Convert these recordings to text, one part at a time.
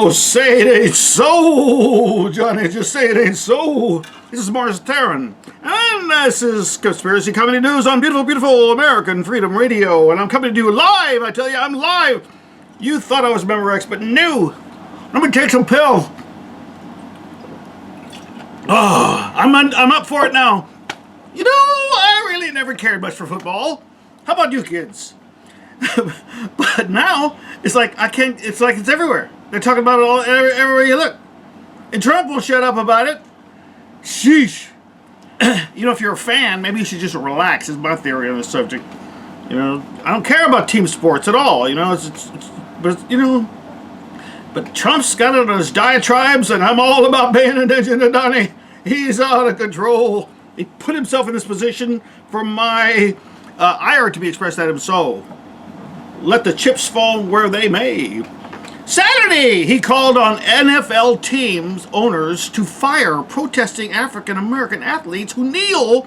Oh, say it ain't so, Johnny. Just say it ain't so. This is Marz Theron. And this is Conspiracy Comedy News on beautiful, beautiful American Freedom Radio. And I'm coming to you live. I tell you, I'm live. You thought I was Member X, but no. Let me take some pills. Oh, I'm up for it now. You know, I really never cared much for football. How about you kids? But now, it's like I can't, it's like it's everywhere. They're talking about it all everywhere you look. And Trump will shut up about it. Sheesh. You know, if you're a fan, maybe you should just relax, is my theory on the subject. You know, I don't care about team sports at all, you know, but, you know, but Trump's got it on his diatribes, and I'm all about paying attention to Donnie. He's out of control. He put himself in this position for my ire to be expressed at him, so let the chips fall where they may. Saturday, he called on NFL teams owners to fire protesting African-American athletes who kneel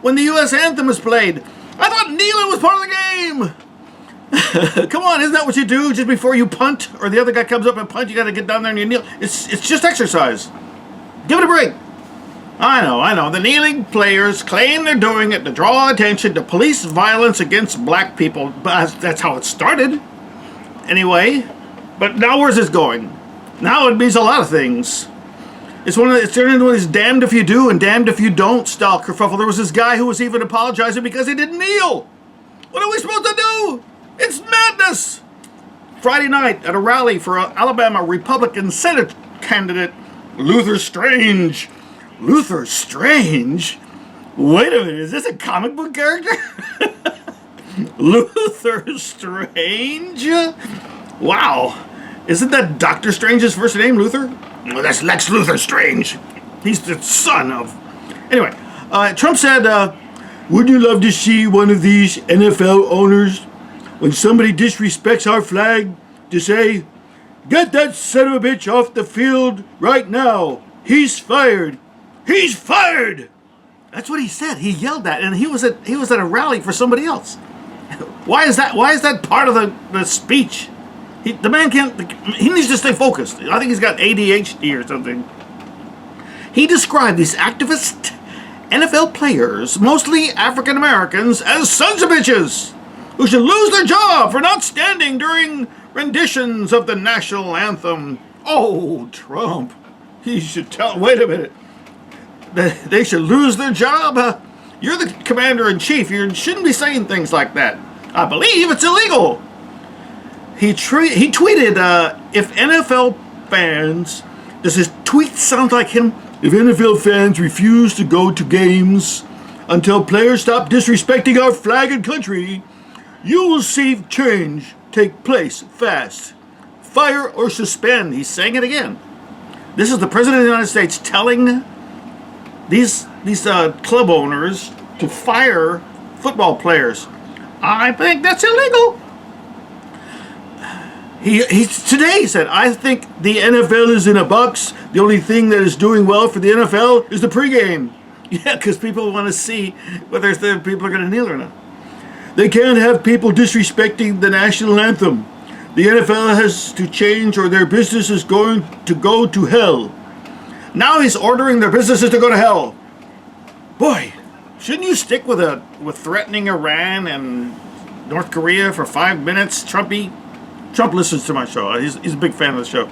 when the U.S. anthem is played. I thought kneeling was part of the game. Come on, isn't that what you do just before you punt? Or the other guy comes up and punt, you got to get down there and you kneel. It's just exercise. Give it a break. I know. The kneeling players claim they're doing it to draw attention to police violence against black people. But that's how it started. Anyway, but now where's this going? Now it means a lot of things. It's turned into one of these damned if you do and damned if you don't style kerfuffle. There was this guy who was even apologizing because he didn't kneel. What are we supposed to do? It's madness. Friday night at a rally for Alabama Republican Senate candidate Luther Strange. Luther Strange? Wait a minute, is this a comic book character? Luther Strange? Wow. Isn't that Dr. Strange's first name, Luther? Well, that's Lex Luthor Strange. He's the son of... Anyway, Trump said, wouldn't you love to see one of these NFL owners, when somebody disrespects our flag, to say, get that son of a bitch off the field right now. He's fired. He's fired! That's what he said. He yelled that, and he was at a rally for somebody else. Why is that part of the speech? The man can't. He needs to stay focused. I think he's got ADHD or something. He described these activist NFL players, mostly African Americans, as sons of bitches who should lose their job for not standing during renditions of the national anthem. Oh, Trump! He should tell. Wait a minute. They should lose their job? You're the commander-in-chief. You shouldn't be saying things like that. I believe it's illegal. He tweeted, if NFL fans... Does his tweet sound like him? If NFL fans refuse to go to games until players stop disrespecting our flag and country, you will see change take place fast. Fire or suspend. He's saying it again. This is the President of the United States telling these club owners to fire football players. I think that's illegal. He today said, I think the NFL is in a box. The only thing that is doing well for the NFL is the pregame. Yeah, because people want to see whether the people are going to kneel or not. They can't have people disrespecting the national anthem. The NFL has to change or their business is going to go to hell. Now he's ordering their businesses to go to hell. Boy, shouldn't you stick with threatening Iran and North Korea for 5 minutes, Trumpy? Trump listens to my show. He's a big fan of the show.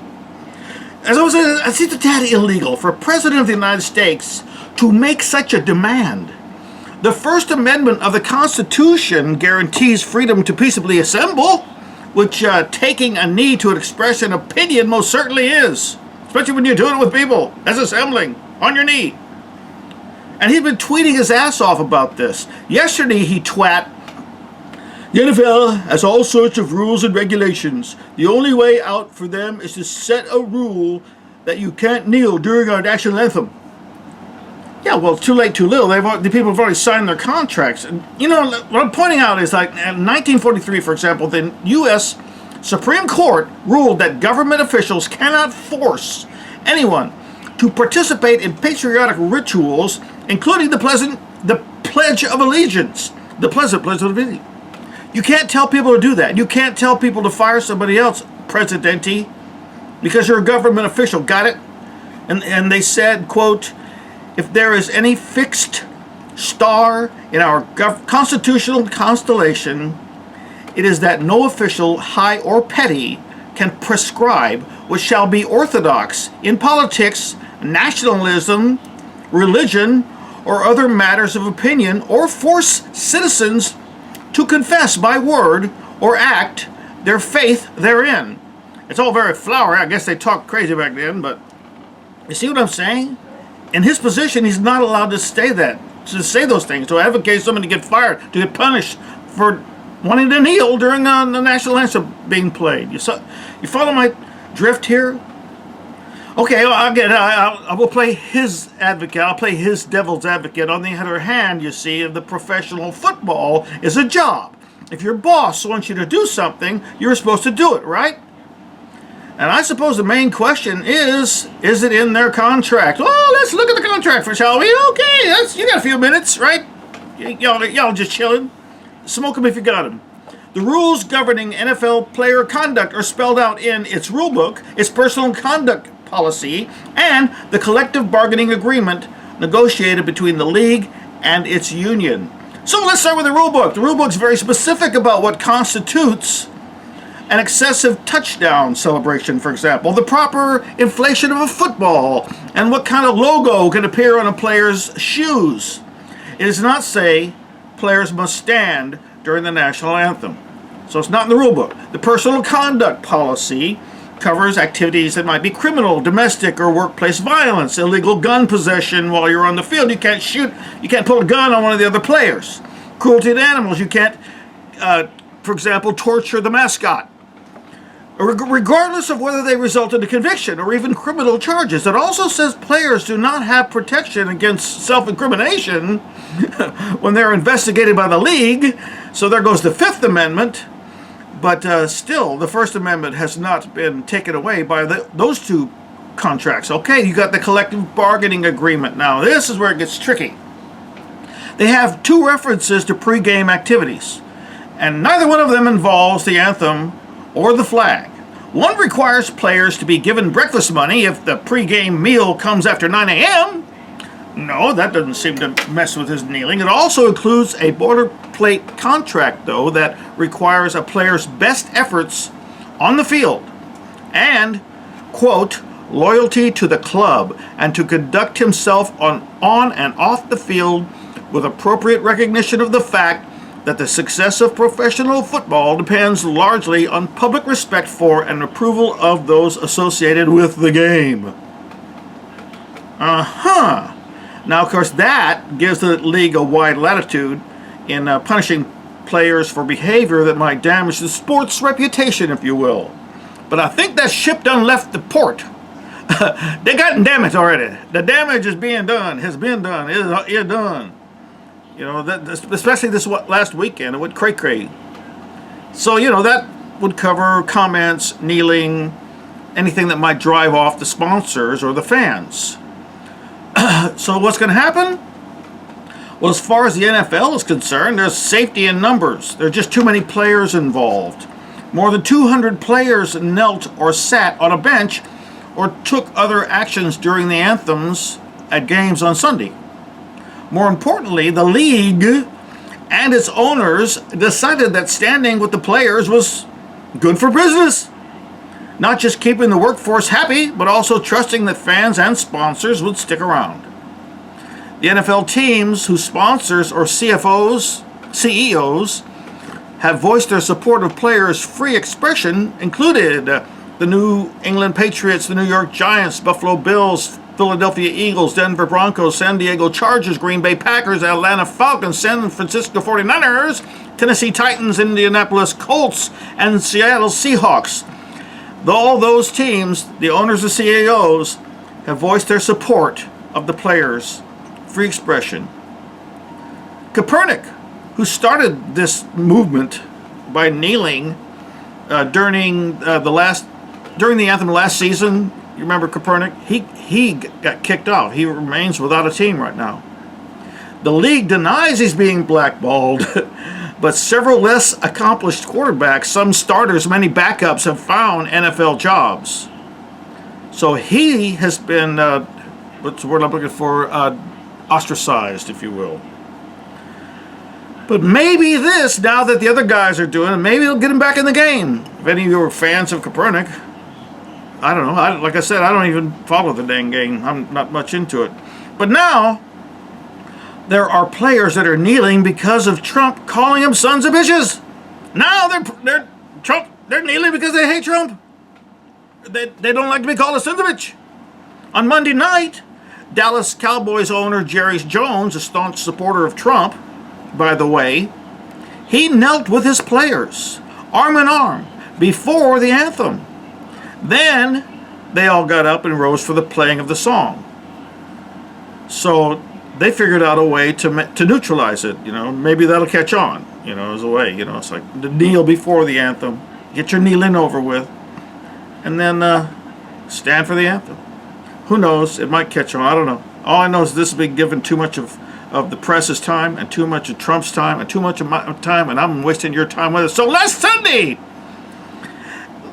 As I was saying, I see the tad illegal for a president of the United States to make such a demand. The First Amendment of the Constitution guarantees freedom to peaceably assemble, which taking a knee to express an opinion most certainly is. Especially when you're doing it with people. That's assembling. On your knee. And he's been tweeting his ass off about this. Yesterday he twat, the NFL has all sorts of rules and regulations. The only way out for them is to set a rule that you can't kneel during our national anthem. Yeah, well, too late, too little. The people have already signed their contracts. And, you know, what I'm pointing out is like in 1943, for example, the U.S. Supreme Court ruled that government officials cannot force anyone to participate in patriotic rituals, including the Pledge of Allegiance. The Pledge of Allegiance. You can't tell people to do that. You can't tell people to fire somebody else, Presidente. because you're a government official. Got it? And they said, quote, if there is any fixed star in our constitutional constellation, it is that no official, high or petty, can prescribe what shall be orthodox in politics, nationalism, religion, or other matters of opinion, or force citizens to confess by word or act their faith therein. It's all very flowery. I guess they talked crazy back then, but you see what I'm saying? In his position, he's not allowed to say those things, to advocate somebody to get fired, to get punished for wanting to kneel during the national anthem being played. You follow my drift here? Okay, well, I will play his advocate. I'll play his devil's advocate. On the other hand, you see, the professional football is a job. If your boss wants you to do something, you're supposed to do it, right? And I suppose the main question is it in their contract? Well, let's look at the contract, shall we? Okay, you got a few minutes, right? Y'all just chilling. Smoke them if you got them. The rules governing NFL player conduct are spelled out in its rulebook, its personal conduct policy, and the collective bargaining agreement negotiated between the league and its union. So let's start with the rulebook. The rulebook's very specific about what constitutes an excessive touchdown celebration, for example, the proper inflation of a football, and what kind of logo can appear on a player's shoes. It does not say players must stand during the national anthem. So it's not in the rulebook. The personal conduct policy covers activities that might be criminal, domestic, or workplace violence, illegal gun possession while you're on the field. You can't shoot, you can't pull a gun on one of the other players. Cruelty to animals, you can't, for example, torture the mascot. Regardless of whether they result in a conviction or even criminal charges. It also says players do not have protection against self-incrimination when they're investigated by the league. So there goes the Fifth Amendment. But still, the First Amendment has not been taken away by those two contracts. Okay, you got the collective bargaining agreement now. This is where it gets tricky. They have two references to pregame activities, and neither one of them involves the anthem or the flag. One requires players to be given breakfast money if the pregame meal comes after 9 a.m. No, that doesn't seem to mess with his kneeling. It also includes a boilerplate contract, though, that requires a player's best efforts on the field and, quote, loyalty to the club and to conduct himself on and off the field with appropriate recognition of the fact that the success of professional football depends largely on public respect for and approval of those associated with the game. Now, of course, that gives the league a wide latitude in punishing players for behavior that might damage the sport's reputation, if you will. But I think that ship done left the port. They got damage already. The damage is being done, has been done, is done. You know, especially this last weekend, it went cray-cray. So, you know, that would cover comments, kneeling, anything that might drive off the sponsors or the fans. So what's going to happen? Well, as far as the NFL is concerned, there's safety in numbers. There are just too many players involved. More than 200 players knelt or sat on a bench or took other actions during the anthems at games on Sunday. More importantly, the league and its owners decided that standing with the players was good for business. Not just keeping the workforce happy, but also trusting that fans and sponsors would stick around. The NFL teams whose sponsors or CEOs have voiced their support of players' free expression included the New England Patriots, the New York Giants, Buffalo Bills, Philadelphia Eagles, Denver Broncos, San Diego Chargers, Green Bay Packers, Atlanta Falcons, San Francisco 49ers, Tennessee Titans, Indianapolis Colts, and Seattle Seahawks. All those teams, the owners and CEOs, have voiced their support of the players' free expression. Kaepernick, who started this movement by kneeling during the anthem last season, you remember Kaepernick? He got kicked out. He remains without a team right now. The league denies he's being blackballed, but several less accomplished quarterbacks, some starters, many backups have found NFL jobs. So he has been, what's the word I'm looking for, ostracized, if you will. But maybe this, now that the other guys are doing it, maybe it'll get him back in the game. If any of you are fans of Copernic, I don't know. Like I said, I don't even follow the dang game. I'm not much into it. But now, there are players that are kneeling because of Trump calling them sons of bitches. Now they're kneeling because they hate Trump. They don't like to be called a son of a bitch. On Monday night, Dallas Cowboys owner Jerry Jones, a staunch supporter of Trump, by the way, he knelt with his players, arm in arm, before the anthem. Then they all got up and rose for the playing of the song. So they figured out a way to neutralize it. Maybe that'll catch on. As a way. It's like to kneel before the anthem, get your kneeling over with, and then stand for the anthem. Who knows? It might catch on. I don't know. All I know is this has been given too much of the press's time, and too much of Trump's time, and too much of my time, and I'm wasting your time with it. So last Sunday,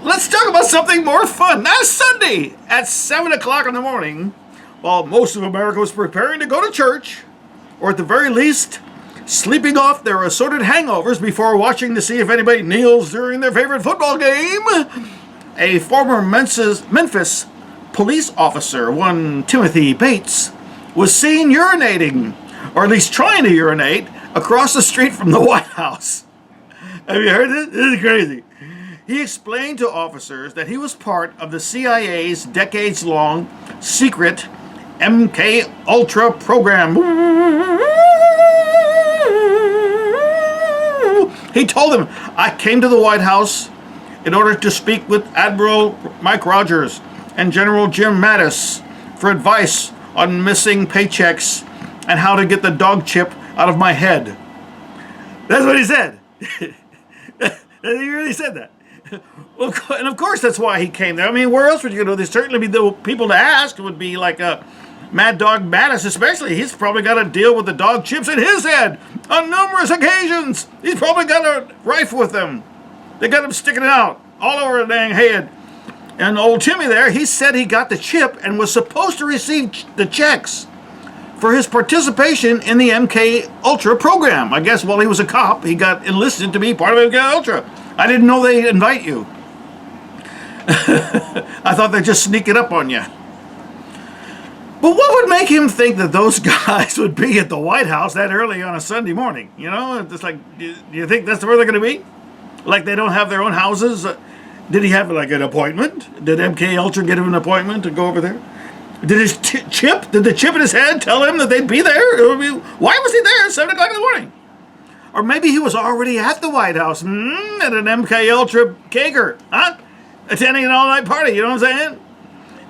let's talk about something more fun. Last Sunday at 7 o'clock in the morning, while most of America was preparing to go to church, or at the very least, sleeping off their assorted hangovers before watching to see if anybody kneels during their favorite football game, a former Memphis police officer, one Timothy Bates, was seen urinating, or at least trying to urinate, across the street from the White House. Have you heard this? This is crazy. He explained to officers that he was part of the CIA's decades-long secret MK Ultra program. He told them, I came to the White House in order to speak with Admiral Mike Rogers and General Jim Mattis for advice on missing paychecks and how to get the dog chip out of my head. That's what he said. He really said that. Well, and of course that's why he came there. I mean, where else would you go? There'd certainly be the people to ask would be like Mad Dog Mattis, especially. He's probably got to deal with the dog chips in his head on numerous occasions. He's probably got a rifle with them. They got him sticking it out all over the dang head. And old Timmy there, he said he got the chip and was supposed to receive the checks for his participation in the MK Ultra program. I guess while he was a cop, he got enlisted to be part of MK Ultra. I didn't know they'd invite you. I thought they'd just sneak it up on you. But what would make him think that those guys would be at the White House that early on a Sunday morning? It's like, do you think that's where they're going to be? Like they don't have their own houses? Did he have like an appointment? Did MK Ultra get him an appointment to go over there? Did his chip? Did the chip in his head tell him that they'd be there? Why was he there at 7 o'clock in the morning? Or maybe he was already at the White House at an MK Ultra caker, attending an all-night party. You know what I'm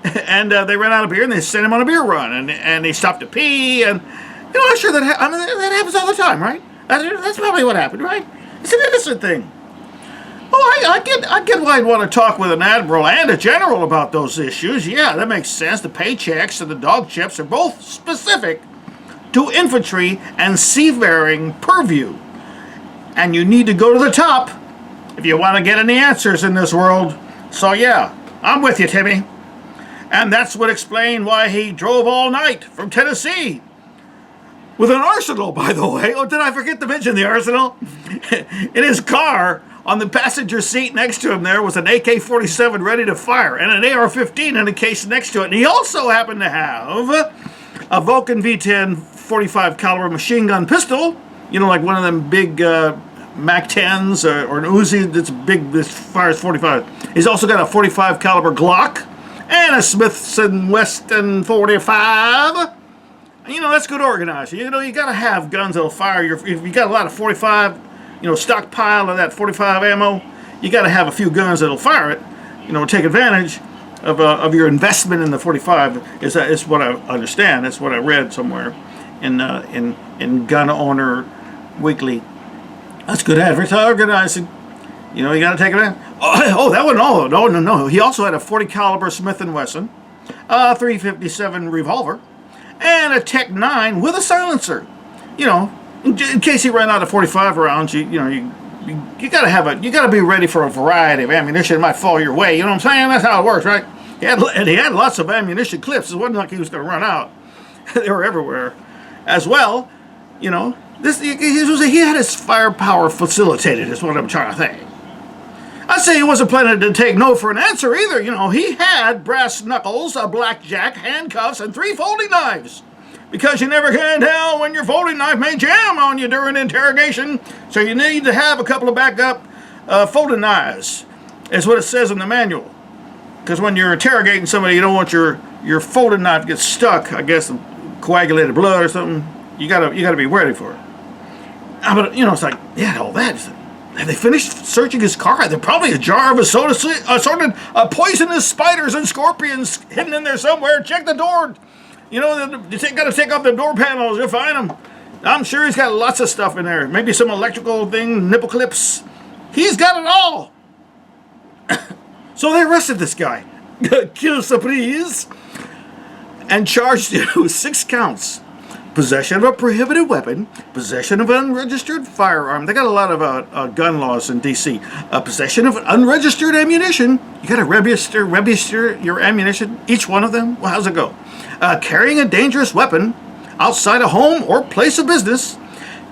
saying? And they ran out of beer, and they sent him on a beer run, and he stopped to pee, and I'm sure that that happens all the time, right? That's probably what happened, right? It's an innocent thing. Oh, I get why I'd want to talk with an admiral and a general about those issues. Yeah, that makes sense. The paychecks and the dog chips are both specific to infantry and seafaring purview. And you need to go to the top if you want to get any answers in this world. So yeah, I'm with you, Timmy. And that's what explained why he drove all night from Tennessee. With an arsenal, by the way. Oh, did I forget to mention the arsenal? In his car, on the passenger seat next to him there was an AK-47 ready to fire and an AR-15 in a case next to it. And he also happened to have a Vulcan V10 45 caliber machine gun pistol, like one of them big MAC-10s or an Uzi that's big, that fires 45. He's also got a 45 caliber Glock and a Smith & Wesson 45. That's good organized. You got to have guns that'll fire if you got a lot of 45, stockpile of that 45 ammo, you got to have a few guns that'll fire it, take advantage of your investment in the 45 is what I understand. That's what I read somewhere in Gun Owner Weekly. That's good advertising. You got to take it. Oh, that wasn't all. No. He also had a 40 caliber Smith & Wesson, a 357 revolver, and a Tech 9 with a silencer. In case he ran out of 45 rounds, you gotta be ready for a variety of ammunition that might fall your way. You know what I'm saying? That's how it works, right? He had lots of ammunition clips. It wasn't like he was going to run out. They were everywhere. As well, you know, he had his firepower facilitated, is what I'm trying to say. I'd say he wasn't planning to take no for an answer either. You know, he had brass knuckles, a blackjack, handcuffs, and 3 folding knives. Because you never can tell when your folding knife may jam on you during interrogation, so you need to have a couple of backup folding knives, is what it says in the manual. Because when you're interrogating somebody, you don't want your folding knife to get stuck, I guess, in coagulated blood or something. You gotta be ready for it. But you know, it's like, yeah, all that. Have they finished searching his car? There's probably a jar of assorted poisonous spiders and scorpions hidden in there somewhere. Check the door. You know, you gotta take off the door panels. You'll find them. I'm sure he's got lots of stuff in there. Maybe some electrical thing, nipple clips. He's got it all. So they arrested this guy, kill surprise, and charged him with 6 counts. Possession of a prohibited weapon, possession of an unregistered firearm. They got a lot of gun laws in D.C. Possession of unregistered ammunition. You got to register your ammunition, each one of them. Well, how's it go? Carrying a dangerous weapon outside a home or place of business.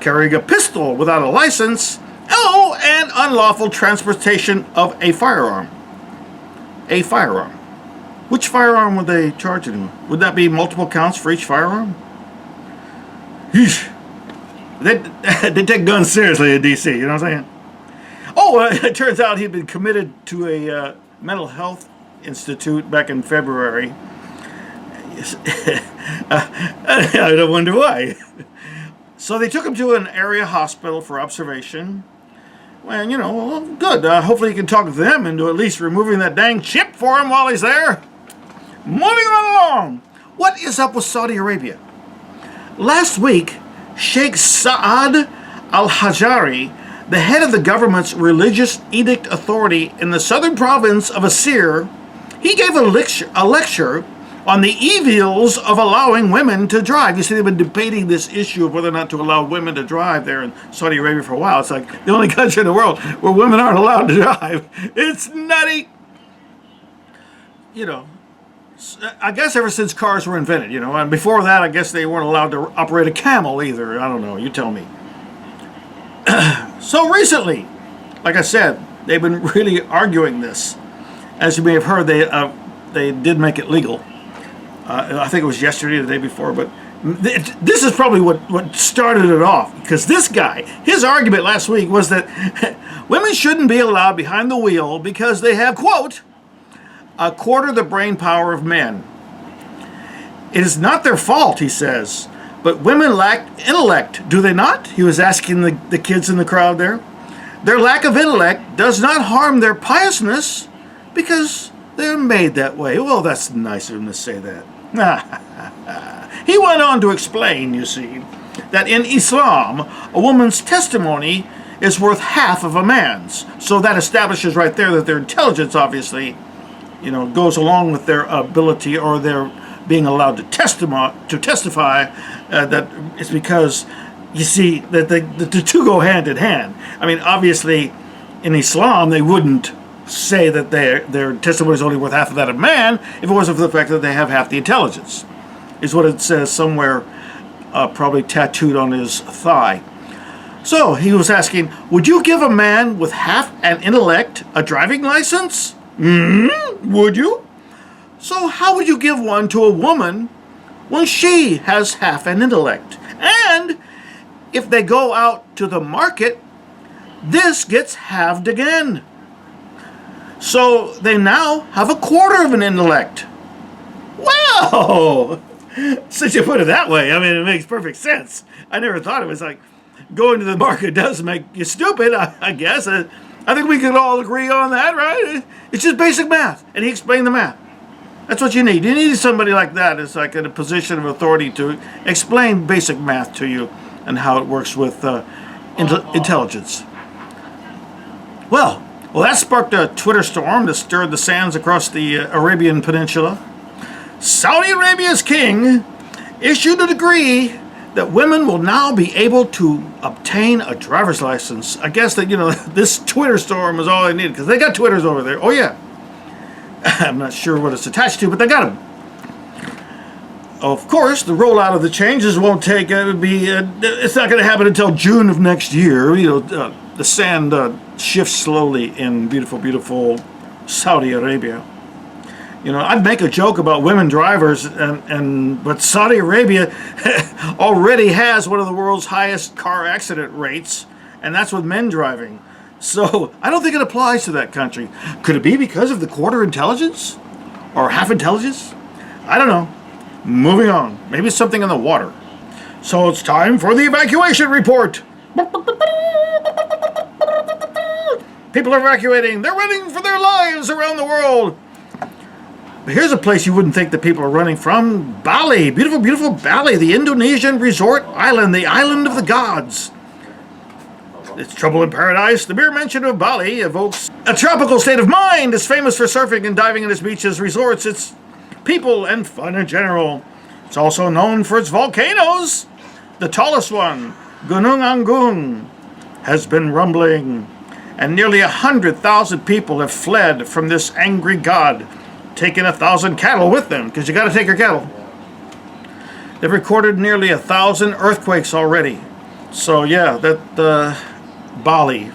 Carrying a pistol without a license. Oh, and unlawful transportation of a firearm. A firearm. Which firearm would they charge him with? Would that be multiple counts for each firearm? They take guns seriously in D.C., you know what I'm saying? Oh, it turns out he'd been committed to a mental health institute back in February. I don't wonder why. So they took him to an area hospital for observation. Well, you know, well, good. Hopefully he can talk them into at least removing that dang chip for him while he's there. Moving right along. What is up with Saudi Arabia? Last week, Sheikh Saad al-Hajari, the head of the government's religious edict authority in the southern province of Asir, he gave a lecture on the evils of allowing women to drive. You see, they've been debating this issue of whether or not to allow women to drive there in Saudi Arabia for a while. It's like the only country in the world where women aren't allowed to drive. It's nutty. You know, I guess ever since cars were invented, you know, and before that, I guess they weren't allowed to operate a camel either. I don't know. You tell me. So recently, like I said, they've been really arguing this. As you may have heard, they did make it legal. I think it was yesterday or the day before, but this is probably what started it off. Because this guy, his argument last week was that women shouldn't be allowed behind the wheel because they have, quote, a quarter the brain power of men. It is not their fault, he says, but women lack intellect, do they not? He was asking the kids in the crowd there. Their lack of intellect does not harm their piousness because they're made that way. Well, that's nice of him to say that. He went on to explain, you see, that in Islam, a woman's testimony is worth half of a man's. So that establishes right there that their intelligence, obviously, you know, goes along with their ability or their being allowed to testify. That it's because, you see, that the two go hand in hand. I mean, obviously, in Islam, they wouldn't say that their testimony is only worth half of that of man if it wasn't for the fact that they have half the intelligence, is what it says somewhere, probably tattooed on his thigh. So he was asking, would you give a man with half an intellect a driving license? Would you? So how would you give one to a woman when she has half an intellect? And if they go out to the market, this gets halved again. So they now have a quarter of an intellect. Wow! Since you put it that way, I mean, it makes perfect sense. I never thought it was like going to the market does make you stupid, I guess. I think we could all agree on that, right? It's just basic math. And he explained the math. That's what you need. You need somebody like that. It's like in a position of authority to explain basic math to you and how it works with intelligence. Well, that sparked a Twitter storm that stirred the sands across the Arabian Peninsula. Saudi Arabia's king issued a decree that women will now be able to obtain a driver's license. I guess that, you know, this Twitter storm is all they needed because they got Twitters over there. Oh, yeah. I'm not sure what it's attached to, but they got them. Of course, the rollout of the changes won't take. It's not going to happen until June of next year. The sand shifts slowly in beautiful, beautiful Saudi Arabia. I'd make a joke about women drivers, but Saudi Arabia already has one of the world's highest car accident rates, and that's with men driving. So I don't think it applies to that country. Could it be because of the quarter intelligence? Or half intelligence? I don't know. Moving on. Maybe it's something in the water. So it's time for the evacuation report. People are evacuating. They're running for their lives around the world. But here's a place you wouldn't think that people are running from. Bali. Beautiful, beautiful Bali. The Indonesian resort island. The island of the gods. It's trouble in paradise. The mere mention of Bali evokes a tropical state of mind. It's famous for surfing and diving in its beaches, resorts, its people, and fun in general. It's also known for its volcanoes. The tallest one, Gunung Agung, has been rumbling, and nearly 100,000 people have fled from this angry god, taking 1,000 cattle with them, because you got to take your cattle. They've recorded nearly 1,000 earthquakes already. So yeah, Bali,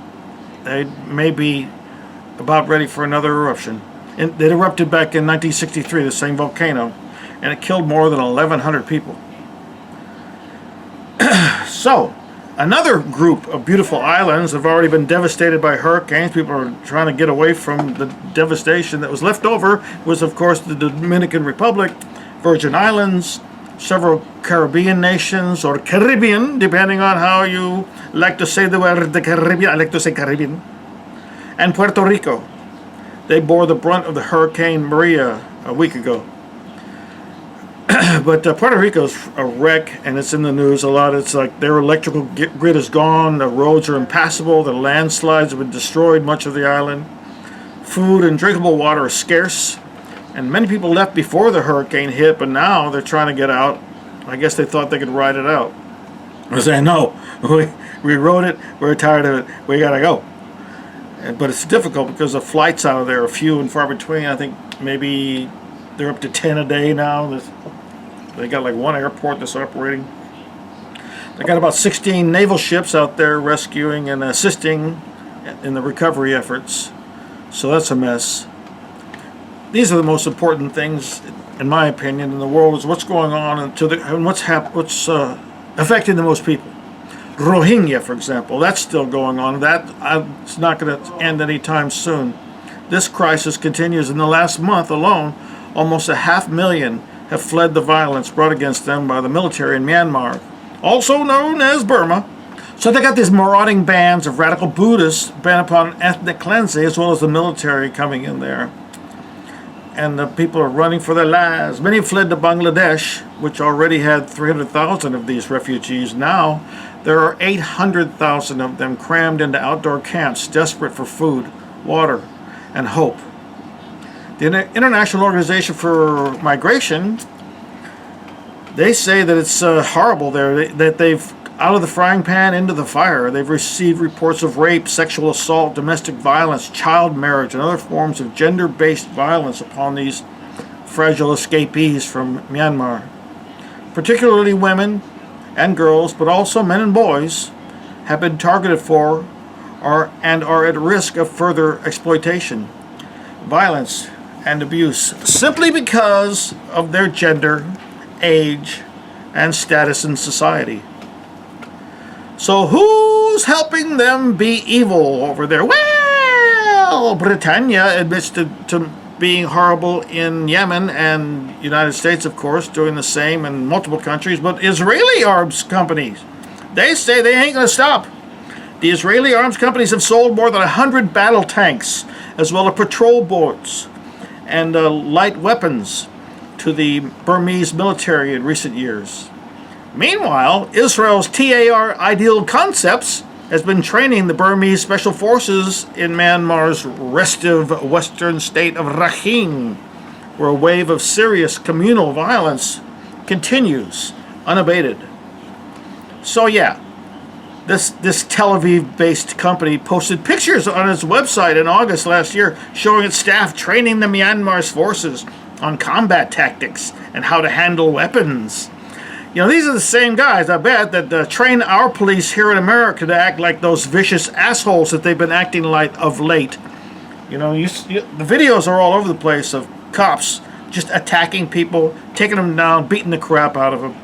they may be about ready for another eruption. It erupted back in 1963, the same volcano, and it killed more than 1,100 people. So, another group of beautiful islands have already been devastated by hurricanes. People are trying to get away from the devastation that was left over. Was, of course, the Dominican Republic, Virgin Islands, several Caribbean nations, or Caribbean, depending on how you like to say the word the Caribbean. I like to say Caribbean. And Puerto Rico. They bore the brunt of the Hurricane Maria a week ago. But Puerto Rico's a wreck, and it's in the news a lot. It's like their electrical grid is gone, the roads are impassable, the landslides have been destroyed much of the island. Food and drinkable water are scarce, and many people left before the hurricane hit, but now they're trying to get out. I guess they thought they could ride it out. They're saying, no, we rode it, we're tired of it, we gotta go. But it's difficult because the flights out of there are few and far between. I think maybe they're up to 10 a day now. They got like one airport that's operating. They got about 16 naval ships out there rescuing and assisting in the recovery efforts. So that's a mess. These are the most important things, in my opinion, in the world, is what's going on and what's affecting the most people. Rohingya, for example, that's still going on. It's not going to end anytime soon. This crisis continues. In the last month alone, almost 500,000 have fled the violence brought against them by the military in Myanmar, also known as Burma. So they got these marauding bands of radical Buddhists bent upon ethnic cleansing, as well as the military coming in there. And the people are running for their lives. Many fled to Bangladesh, which already had 300,000 of these refugees. Now, there are 800,000 of them crammed into outdoor camps, desperate for food, water, and hope. The International Organization for Migration, they say that it's horrible there, that they've out of the frying pan into the fire. They've received reports of rape, sexual assault, domestic violence, child marriage, and other forms of gender-based violence upon these fragile escapees from Myanmar. Particularly women and girls, but also men and boys, have been targeted for and are at risk of further exploitation, violence, and abuse, simply because of their gender, age, and status in society. So who's helping them be evil over there? Well, Britannia admits to being horrible in Yemen, and United States, of course, doing the same in multiple countries. But Israeli arms companies, they say they ain't going to stop. The Israeli arms companies have sold more than 100 battle tanks, as well as patrol boats and light weapons to the Burmese military in recent years. Meanwhile, Israel's TAR Ideal Concepts has been training the Burmese special forces in Myanmar's restive western state of Rakhine, where a wave of serious communal violence continues unabated. So yeah, This Tel Aviv-based company posted pictures on its website in August last year showing its staff training the Myanmar's forces on combat tactics and how to handle weapons. These are the same guys, I bet, that train our police here in America to act like those vicious assholes that they've been acting like of late. The videos are all over the place of cops just attacking people, taking them down, beating the crap out of them,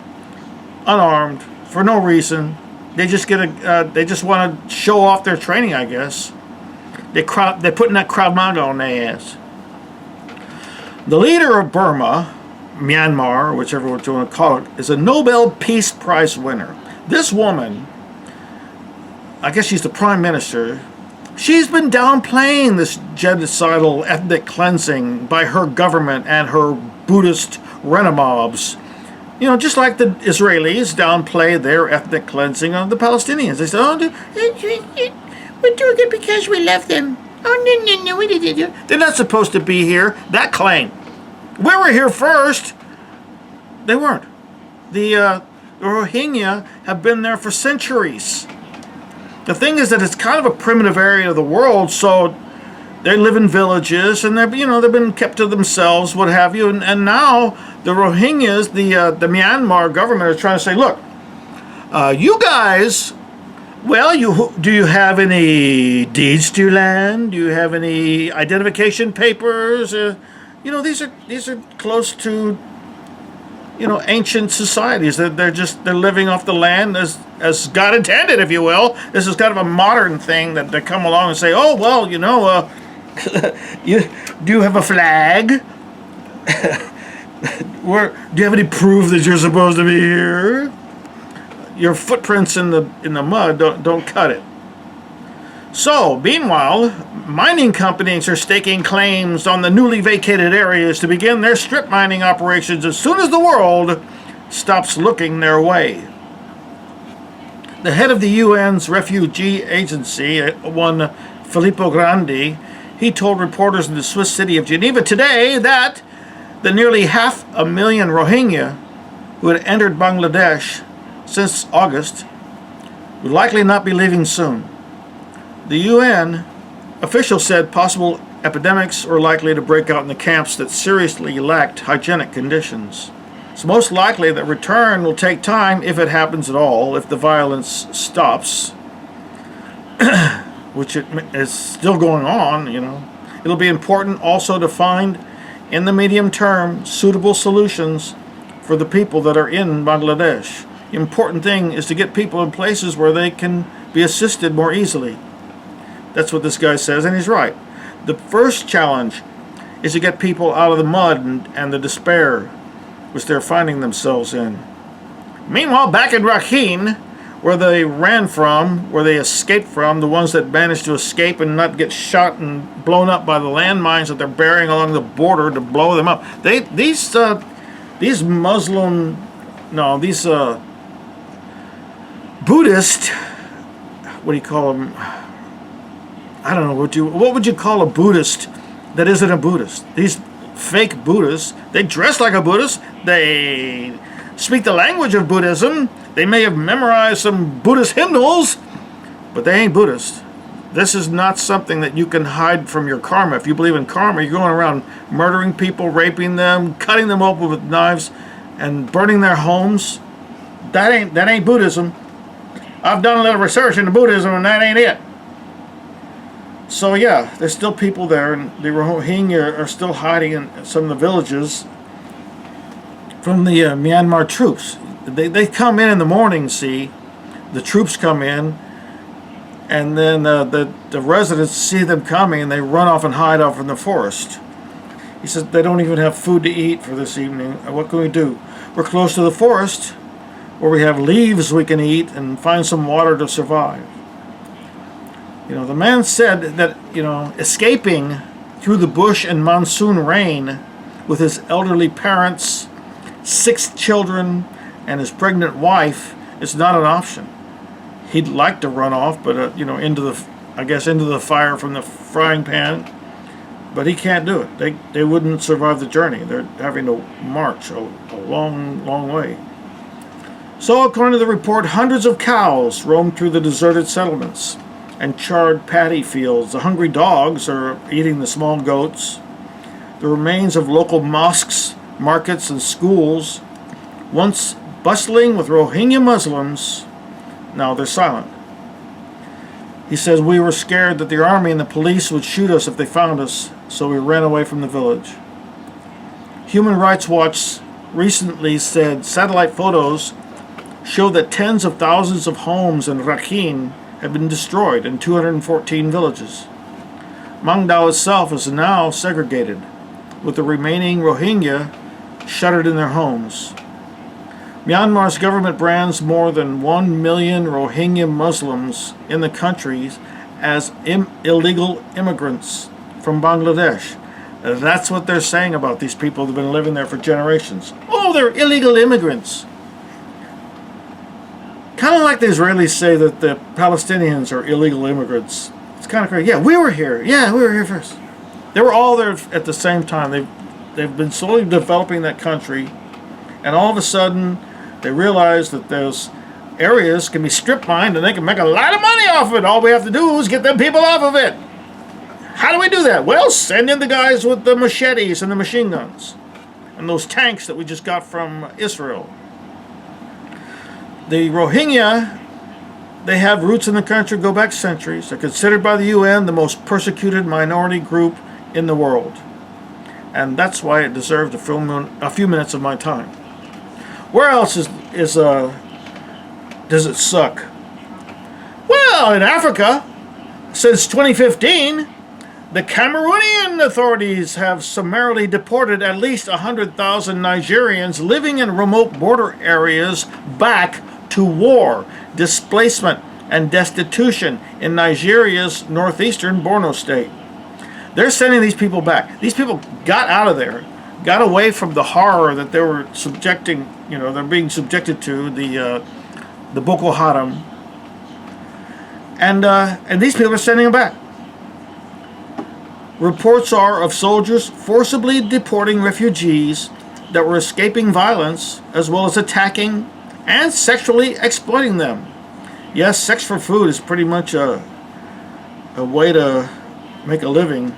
unarmed, for no reason. They just they just want to show off their training, I guess. They're putting that Krav Maga on their ass. The leader of Burma, Myanmar, whichever one you want to call it, is a Nobel Peace Prize winner. This woman, I guess she's the prime minister, she's been downplaying this genocidal ethnic cleansing by her government and her Buddhist renamobs. Just like the Israelis downplay their ethnic cleansing of the Palestinians. They say, we're doing it because we love them. Oh, no, we didn't. They're not supposed to be here. That claim. We were here first. They weren't. The Rohingya have been there for centuries. The thing is that it's kind of a primitive area of the world, so they live in villages, and they've been kept to themselves, what have you. And now the Rohingyas, the Myanmar government, is trying to say, look, you guys, well, do you have any deeds to land? Do you have any identification papers? These are close to ancient societies. They're living off the land as God intended, if you will. This is kind of a modern thing that they come along and say, oh well, do you have a flag? Do you have any proof that you're supposed to be here? Your footprints in the mud don't cut it. So, meanwhile, mining companies are staking claims on the newly vacated areas to begin their strip mining operations as soon as the world stops looking their way. The head of the UN's refugee agency, one Filippo Grandi, he told reporters in the Swiss city of Geneva today that the nearly 500,000 Rohingya who had entered Bangladesh since August would likely not be leaving soon. The UN official said possible epidemics were likely to break out in the camps that seriously lacked hygienic conditions. It's most likely that return will take time, if it happens at all, if the violence stops, which it is still going on. It'll be important also to find, in the medium term, suitable solutions for the people that are in Bangladesh. The important thing is to get people in places where they can be assisted more easily. That's what this guy says, and he's right. The first challenge is to get people out of the mud and the despair which they're finding themselves in. Meanwhile, back in Rakhine, where they ran from, where they escaped from, the ones that managed to escape and not get shot and blown up by the landmines that they're burying along the border to blow them up. These Buddhist, what do you call them? I don't know, what would you call a Buddhist that isn't a Buddhist? These fake Buddhists, they dress like a Buddhist, they speak the language of Buddhism, they may have memorized some Buddhist hymnals, but they ain't Buddhist. This is not something that you can hide from your karma. If you believe in karma, you're going around murdering people, raping them, cutting them open with knives, and burning their homes. That ain't Buddhism. I've done a little research into Buddhism, and that ain't it. So yeah, there's still people there, and the Rohingya are still hiding in some of the villages from the Myanmar troops. They come in the morning, see, the troops come in, and then the residents see them coming, and they run off and hide off in the forest. He says they don't even have food to eat for this evening. What can we do? We're close to the forest, where we have leaves we can eat and find some water to survive. The man said that, escaping through the bush and monsoon rain with his elderly parents, 6 children, and his pregnant wife is not an option. He'd like to run off, but, into the fire from the frying pan, but he can't do it. They wouldn't survive the journey. They're having to march a long, long way. So, according to the report, hundreds of cows roam through the deserted settlements and charred paddy fields. The hungry dogs are eating the small goats. The remains of local mosques, markets, and schools, once bustling with Rohingya Muslims, now they're silent. He says, "We were scared that the army and the police would shoot us if they found us, so we ran away from the village." Human Rights Watch recently said satellite photos show that tens of thousands of homes in Rakhine have been destroyed in 214 villages. Mangdao itself is now segregated, with the remaining Rohingya shuttered in their homes. Myanmar's government brands more than 1 million Rohingya Muslims in the country as illegal immigrants from Bangladesh. That's what they're saying about these people who've been living there for generations. Oh, they're illegal immigrants. Kind of like the Israelis say that the Palestinians are illegal immigrants. It's kind of crazy. Yeah, we were here. Yeah, we were here first. They were all there at the same time. They've been slowly developing that country, and all of a sudden they realize that those areas can be strip mined and they can make a lot of money off of it. All we have to do is get them people off of it. How do we do that? Well, send in the guys with the machetes and the machine guns and those tanks that we just got from Israel. The Rohingya, they have roots in the country, go back centuries. They're considered by the UN the most persecuted minority group in the world. And that's why it deserved a few minutes of my time. Where else does it suck? Well, in Africa, since 2015, the Cameroonian authorities have summarily deported at least 100,000 Nigerians living in remote border areas back to war, displacement, and destitution in Nigeria's northeastern Borno state. They're sending these people back. These people got out of there, got away from the horror that they were they're being subjected to, the Boko Haram. And these people are sending them back. Reports are of soldiers forcibly deporting refugees that were escaping violence, as well as attacking and sexually exploiting them. Yes, sex for food is pretty much a way to make a living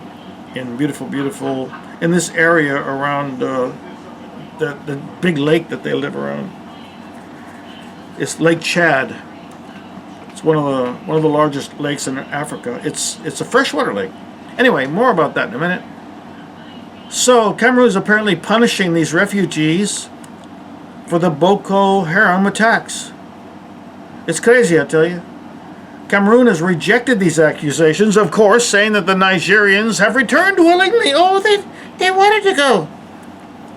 in beautiful, in this area around the big lake that they live around. It's Lake Chad. It's one of the largest lakes in Africa. It's a freshwater lake. Anyway, more about that in a minute. So, Cameroon is apparently punishing these refugees for the Boko Haram attacks. It's crazy, I tell you. Cameroon has rejected these accusations, of course, saying that the Nigerians have returned willingly. Oh, they wanted to go.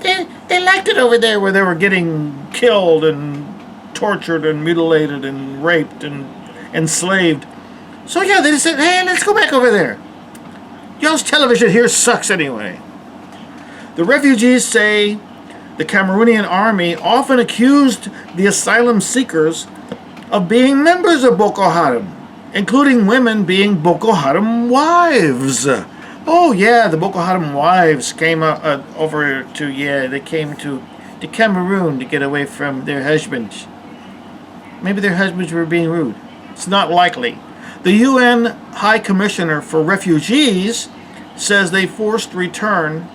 They liked it over there where they were getting killed and tortured and mutilated and raped and enslaved. So yeah, they just said, hey, let's go back over there. Y'all's television here sucks anyway. The refugees say the Cameroonian army often accused the asylum seekers of being members of Boko Haram, including women being Boko Haram wives. Oh yeah, the Boko Haram wives came they came to Cameroon to get away from their husbands. Maybe their husbands were being rude. It's not likely. The UN High Commissioner for Refugees says they forced return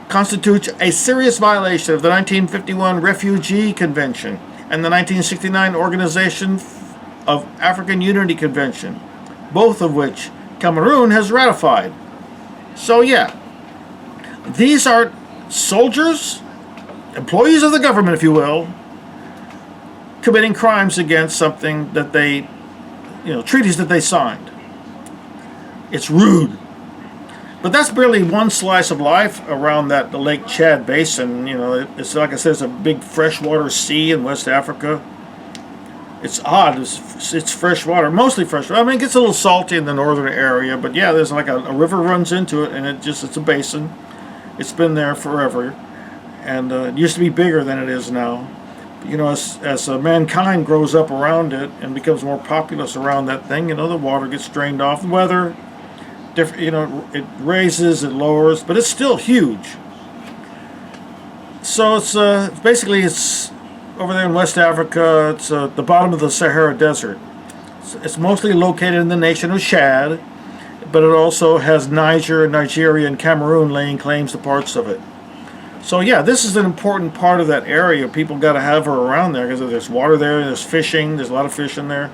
constitutes a serious violation of the 1951 Refugee Convention and the 1969 Organization of African Unity Convention, both of which Cameroon has ratified. So yeah, these are soldiers, employees of the government, if you will, committing crimes against something that they, treaties that they signed. It's rude. But that's barely one slice of life around the Lake Chad Basin. It's like I said, it's a big freshwater sea in West Africa. It's odd. It's freshwater, mostly freshwater. I mean, it gets a little salty in the northern area, but yeah, there's like a river runs into it, and it's a basin. It's been there forever, and it used to be bigger than it is now. As mankind grows up around it and becomes more populous around that thing, the water gets drained off. The weather, it raises, it lowers, but it's still huge. So it's basically over there in West Africa. It's the bottom of the Sahara Desert. It's mostly located in the nation of Chad, but it also has Niger, Nigeria, and Cameroon laying claims to parts of it. So yeah, this is an important part of that area. People got to have her around there because there's water there, there's fishing, there's a lot of fish in there.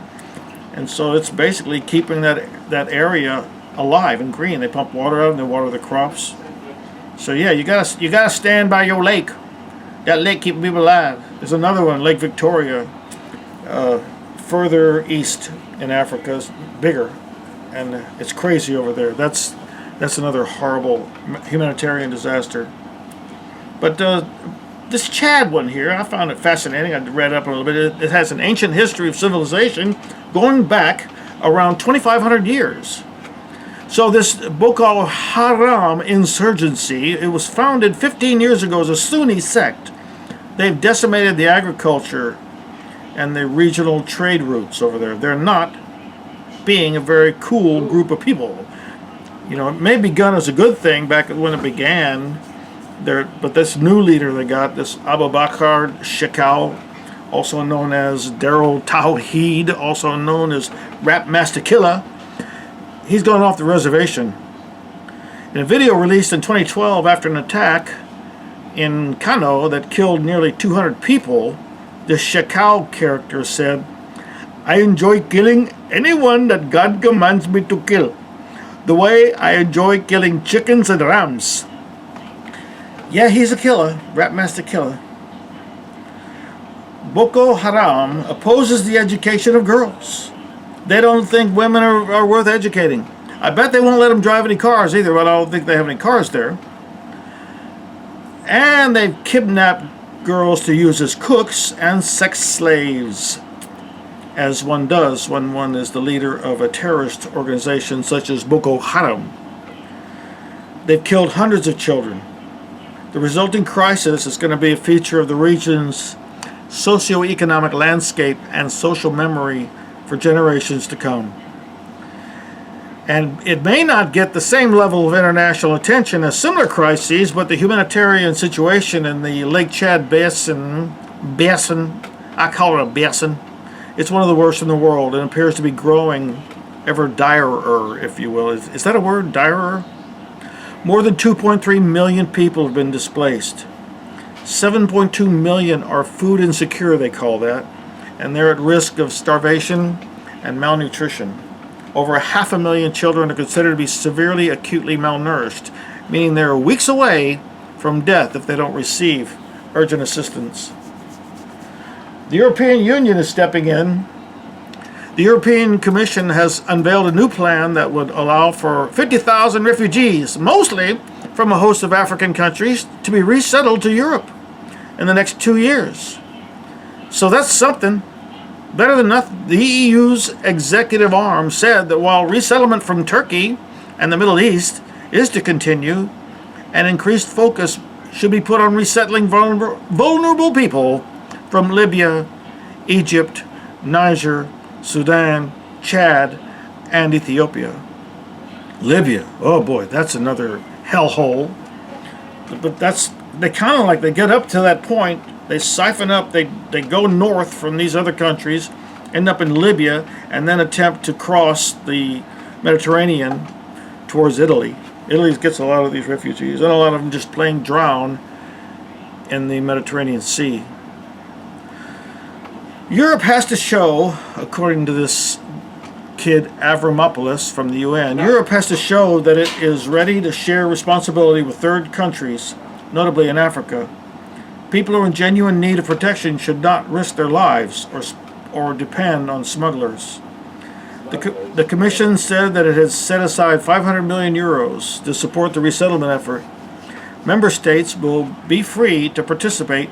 And so it's basically keeping that area alive and green. They pump water out and they water the crops. So yeah, you gotta stand by your lake. That lake keeps people alive. There's another one, Lake Victoria, further east in Africa. It's bigger, and it's crazy over there. That's another horrible humanitarian disaster. But this Chad one here, I found it fascinating. I read up a little bit. It has an ancient history of civilization going back around 2,500 years. So this Boko Haram insurgency, it was founded 15 years ago as a Sunni sect. They've decimated the agriculture and the regional trade routes over there. They're not being a very cool group of people. You know, it may have begun as a good thing back when it began. But this new leader they got, this Abu Bakr Shekau, also known as Daryl Tawheed, also known as Rap Master Killer, he's gone off the reservation. In a video released in 2012 after an attack in Kano that killed nearly 200 people, the Shekau character said, "I enjoy killing anyone that God commands me to kill, the way I enjoy killing chickens and rams." Yeah, he's a killer, Rap Master Killer. Boko Haram opposes the education of girls. They don't think women are worth educating. I bet they won't let them drive any cars either, but I don't think they have any cars there. And they've kidnapped girls to use as cooks and sex slaves, as one does when one is the leader of a terrorist organization such as Boko Haram. They've killed hundreds of children. The resulting crisis is going to be a feature of the region's socio-economic landscape and social memory for generations to come. And it may not get the same level of international attention as similar crises, but the humanitarian situation in the Lake Chad basin, I call it a basin, it's one of the worst in the world and appears to be growing ever direr, if you will. Is that a word, direr? More than 2.3 million people have been displaced. 7.2 million are food insecure, they call that, and they're at risk of starvation and malnutrition. Over 500,000 children are considered to be severely acutely malnourished, meaning they're weeks away from death if they don't receive urgent assistance. The European Union is stepping in. The European Commission has unveiled a new plan that would allow for 50,000 refugees, mostly from a host of African countries, to be resettled to Europe in the next 2 years. So that's something. Better than nothing. The EU's executive arm said that while resettlement from Turkey and the Middle East is to continue, an increased focus should be put on resettling vulnerable people from Libya, Egypt, Niger, Sudan, Chad, and Ethiopia. Libya, oh boy, that's another hellhole. But they kind of like, they get up to that point, they siphon up, they go north from these other countries, end up in Libya, and then attempt to cross the Mediterranean towards Italy. Italy gets a lot of these refugees, and a lot of them just plain drown in the Mediterranean Sea. Europe has to show, according to this kid Avramopoulos from the UN, Europe has to show that it is ready to share responsibility with third countries, notably in Africa. People who are in genuine need of protection should not risk their lives or depend on smugglers. The Commission said that it has set aside 500 million euros to support the resettlement effort. Member states will be free to participate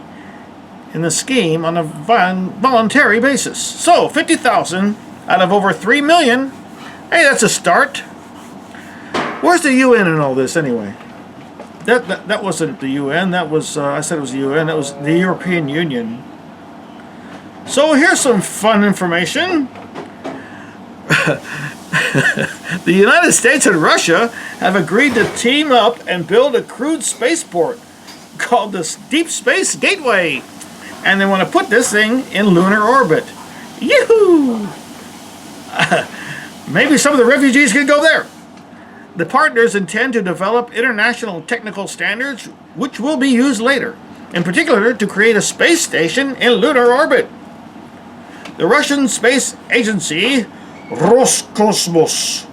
in the scheme on a voluntary basis. So, 50,000 out of over 3 million. Hey, that's a start. Where's the UN in all this anyway? That wasn't the UN. That was, I said it was the UN. That was the European Union. So here's some fun information. The United States and Russia have agreed to team up and build a crewed spaceport called the Deep Space Gateway. and they want to put this thing in lunar orbit. Yoo-hoo! Maybe some of the refugees can go there. The partners intend to develop international technical standards which will be used later, in particular to create a space station in lunar orbit. The Russian space agency Roscosmos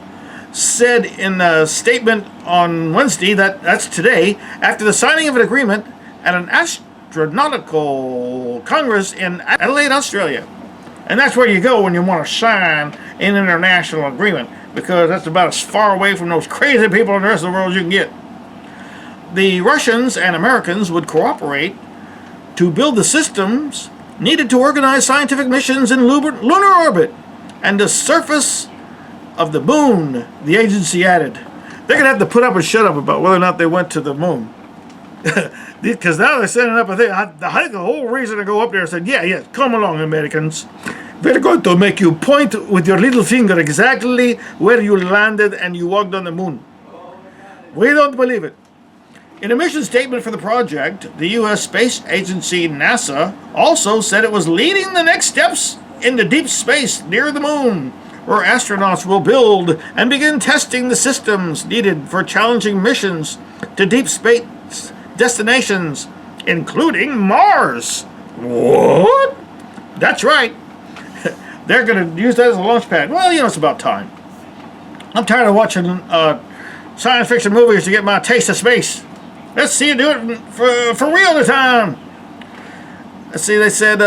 said in a statement on Wednesday, that's today, after the signing of an agreement at an astronautical congress in Adelaide, Australia. And that's where you go when you want to sign an international agreement, because that's about as far away from those crazy people in the rest of the world as you can get. The Russians and Americans would cooperate to build the systems needed to organize scientific missions in lunar orbit and the surface of the moon, the agency added. They're going to have to put up and shut up about whether or not they went to the moon. Because now they're setting up a thing. I think the whole reason to go up there said, yeah, come along, Americans. We're going to make you point with your little finger exactly where you landed and you walked on the moon. We don't believe it. In a mission statement for the project, the U.S. Space Agency, NASA, also said it was leading the next steps into deep space near the moon, where astronauts will build and begin testing the systems needed for challenging missions to deep space destinations, including Mars. What? That's right. They're going to use that as a launch pad. Well, it's about time. I'm tired of watching science fiction movies to get my taste of space. Let's see you do it for real this time. Let's see, they said,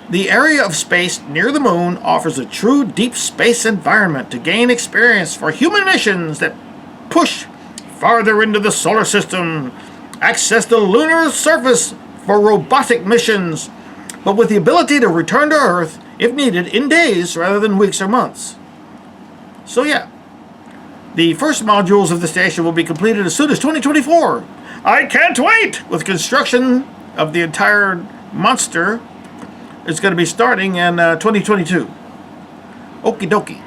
the area of space near the moon offers a true deep space environment to gain experience for human missions that push farther into the solar system, access the lunar surface for robotic missions, but with the ability to return to Earth, if needed, in days rather than weeks or months. So yeah, the first modules of the station will be completed as soon as 2024. I can't wait! With construction of the entire monster is going to be starting in 2022. Okie dokie.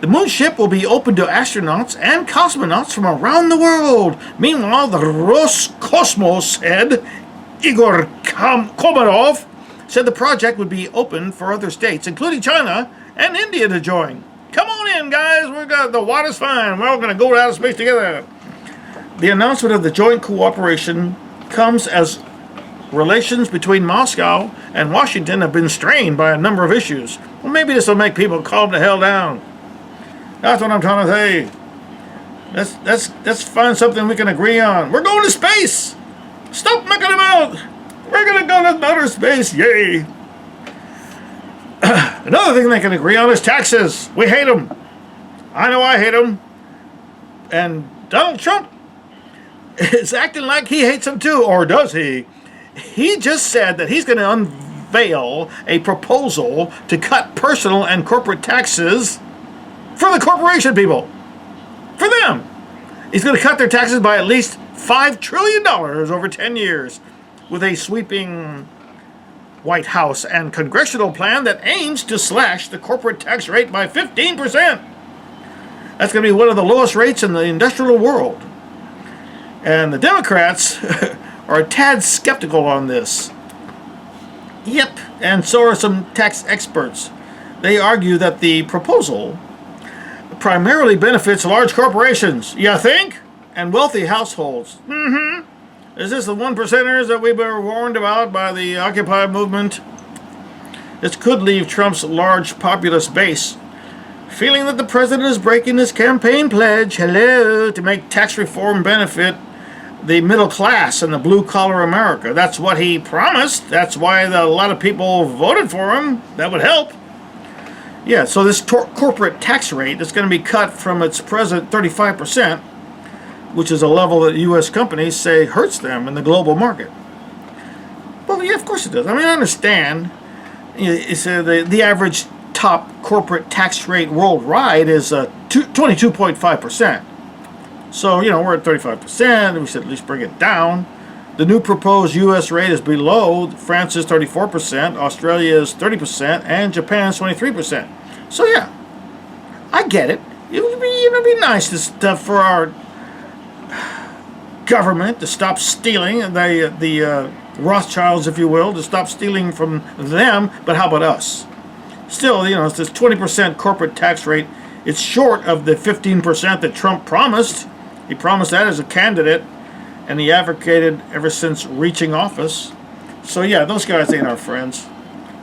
The moon ship will be open to astronauts and cosmonauts from around the world. Meanwhile, the Roscosmos head, Igor Komarov, said the project would be open for other states, including China and India, to join. Come on in, guys. The water's fine. We're all going to go to outer space together. The announcement of the joint cooperation comes as relations between Moscow and Washington have been strained by a number of issues. Well, maybe this will make people calm the hell down. That's what I'm trying to say. Let's find something we can agree on. We're going to space. Stop mucking about. We're going to go to outer space. Yay. Another thing they can agree on is taxes. We hate them. I know I hate them. And Donald Trump is acting like he hates them too. Or does he? He just said that he's going to unveil a proposal to cut personal and corporate taxes for the corporation people. For them. He's going to cut their taxes by at least $5 trillion over 10 years with a sweeping White House and congressional plan that aims to slash the corporate tax rate by 15%. That's going to be one of the lowest rates in the industrial world. And the Democrats are a tad skeptical on this. Yep, and so are some tax experts. They argue that the proposal primarily benefits large corporations, you think? And wealthy households. Is this the one percenters that we were warned about by the Occupy movement? This could leave Trump's large populist base feeling that the president is breaking his campaign pledge, to make tax reform benefit the middle class and the blue-collar America. That's what he promised. That's why a lot of people voted for him. That would help. Yeah, so this corporate tax rate is going to be cut from its present 35%, which is a level that U.S. companies say hurts them in the global market. Well, yeah, of course it does. I mean, I understand. It's, the average top corporate tax rate worldwide is 22.5%. So, we're at 35%. We should at least bring it down. The new proposed U.S. rate is below France's 34%, Australia's 30%, and Japan's 23%. So, yeah, I get it. It would be nice for our government to stop stealing the Rothschilds, if you will, to stop stealing from them. But how about us? Still, it's this 20% corporate tax rate. It's short of the 15% that Trump promised. He promised that as a candidate, and he advocated ever since reaching office. So yeah, those guys ain't our friends.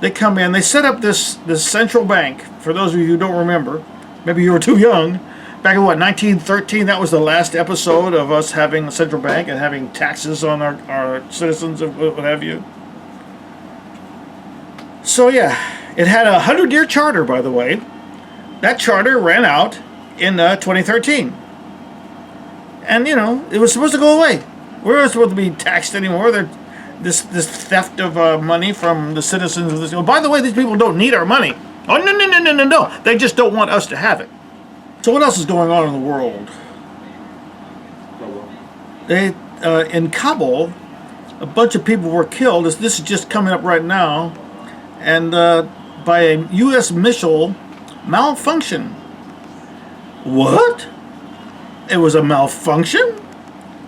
They come in, they set up this central bank. For those of you who don't remember, maybe you were too young. Back in 1913, that was the last episode of us having a central bank and having taxes on our citizens and what have you. So yeah, it had a 100-year charter, by the way. That charter ran out in 2013. And, it was supposed to go away. We weren't supposed to be taxed anymore. This theft of money from the citizens of this. Oh, by the way, these people don't need our money. Oh, no. They just don't want us to have it. So what else is going on in the world? In Kabul, a bunch of people were killed. This is just coming up right now. And by a U.S. missile malfunction. What? It was a malfunction?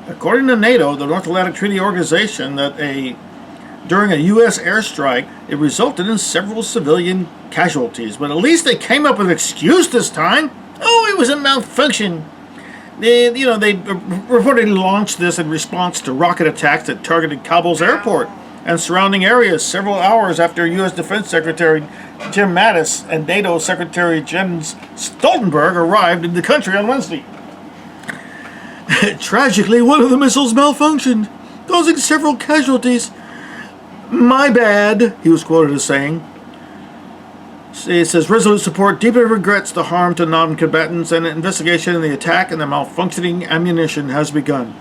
According to NATO, the North Atlantic Treaty Organization, during a U.S. airstrike, it resulted in several civilian casualties. But at least they came up with an excuse this time. Oh, it was a malfunction. They reportedly launched this in response to rocket attacks that targeted Kabul's airport and surrounding areas several hours after U.S. Defense Secretary Jim Mattis and NATO Secretary Jens Stoltenberg arrived in the country on Wednesday. Tragically, one of the missiles malfunctioned, causing several casualties. My bad, he was quoted as saying. It says, Resolute Support deeply regrets the harm to non-combatants, and an investigation into the attack and the malfunctioning ammunition has begun.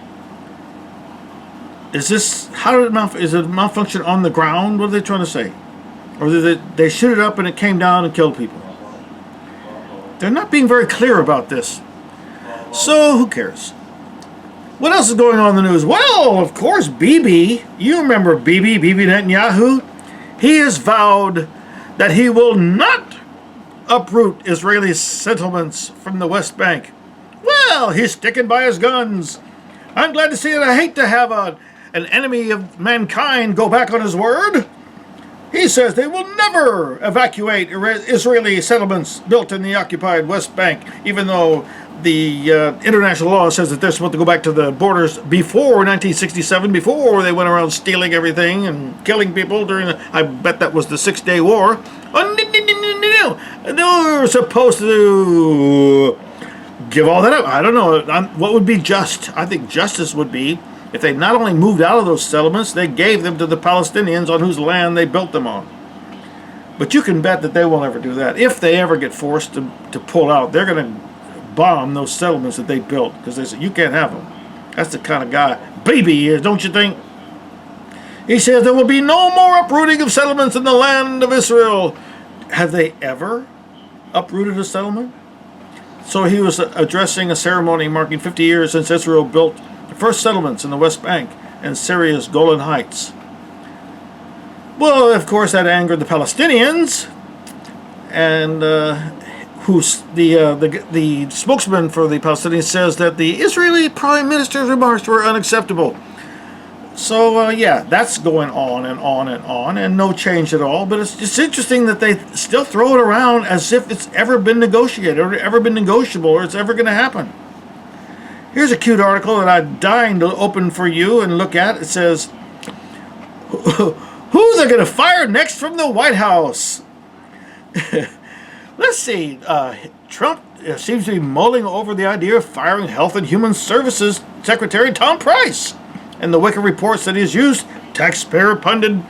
Is it malfunction on the ground? What are they trying to say? Or did they shoot it up and it came down and killed people? They're not being very clear about this. So, who cares? What else is going on in the news? Well, of course, Bibi. You remember Bibi Netanyahu? He has vowed that he will not uproot Israeli settlements from the West Bank. Well, he's sticking by his guns. I'm glad to see it. I hate to have an enemy of mankind go back on his word. He says they will never evacuate Israeli settlements built in the occupied West Bank, even though the international law says that they're supposed to go back to the borders before 1967, before they went around stealing everything and killing people during I bet that was the 6-Day War. Oh, no. They're supposed to give all that up. I don't know. What would be just? I think justice would be if they not only moved out of those settlements, they gave them to the Palestinians on whose land they built them on. But you can bet that they won't ever do that. If they ever get forced to pull out, they're going to bomb those settlements that they built because they said, you can't have them. That's the kind of guy Bibi is, don't you think? He says there will be no more uprooting of settlements in the land of Israel. Have they ever uprooted a settlement? So he was addressing a ceremony marking 50 years since Israel built the first settlements in the West Bank and Syria's Golan Heights. Well, of course, that angered the Palestinians, and the spokesman for the Palestinians says that the Israeli Prime Minister's remarks were unacceptable. So, yeah, that's going on and on and on, and no change at all. But it's just interesting that they still throw it around as if it's ever been negotiated or ever been negotiable or it's ever going to happen. Here's a cute article that I'm dying to open for you and look at. It says, who they're going to fire next from the White House? Let's see. Trump seems to be mulling over the idea of firing Health and Human Services Secretary Tom Price. And the Wicked reports that he has used taxpayer-funded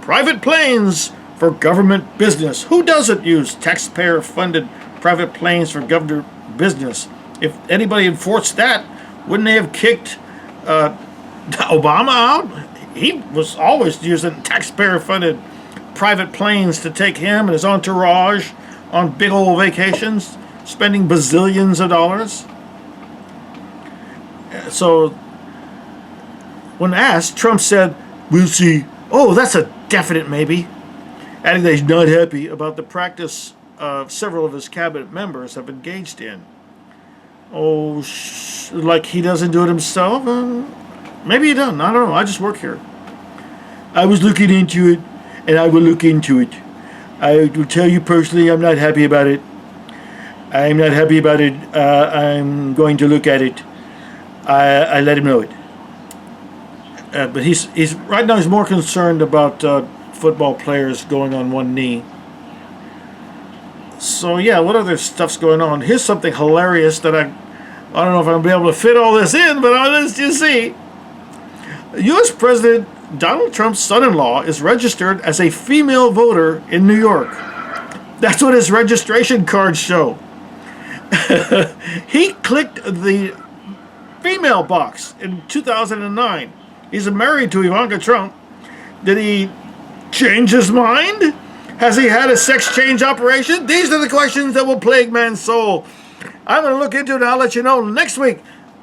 private planes for government business. Who doesn't use taxpayer-funded private planes for government business? If anybody enforced that, wouldn't they have kicked Obama out? He was always using taxpayer-funded private planes to take him and his entourage on big old vacations, spending bazillions of dollars. So, when asked, Trump said, we'll see. Oh, that's a definite maybe. Adding that he's not happy about the practice several of his cabinet members have engaged in. Oh, like he doesn't do it himself? Maybe he doesn't. I don't know. I just work here. I was looking into it, and I will look into it. I will tell you personally, I'm not happy about it. I'm not happy about it. I'm going to look at it. I let him know it. But he's right now. He's more concerned about football players going on one knee. So yeah, what other stuff's going on? Here's something hilarious that I don't know if I'm gonna be able to fit all this in, but let's just see. U.S. President Donald Trump's son-in-law is registered as a female voter in New York. That's what his registration cards show. He clicked the female box in 2009. He's married to Ivanka Trump. Did he change his mind? Has he had a sex change operation? These are the questions that will plague man's soul. I'm going to look into it and I'll let you know next week.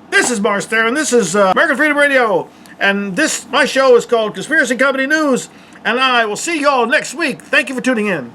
This is Marz Theron. This is American Freedom Radio. And my show is called Conspiracy Company News. And I will see you all next week. Thank you for tuning in.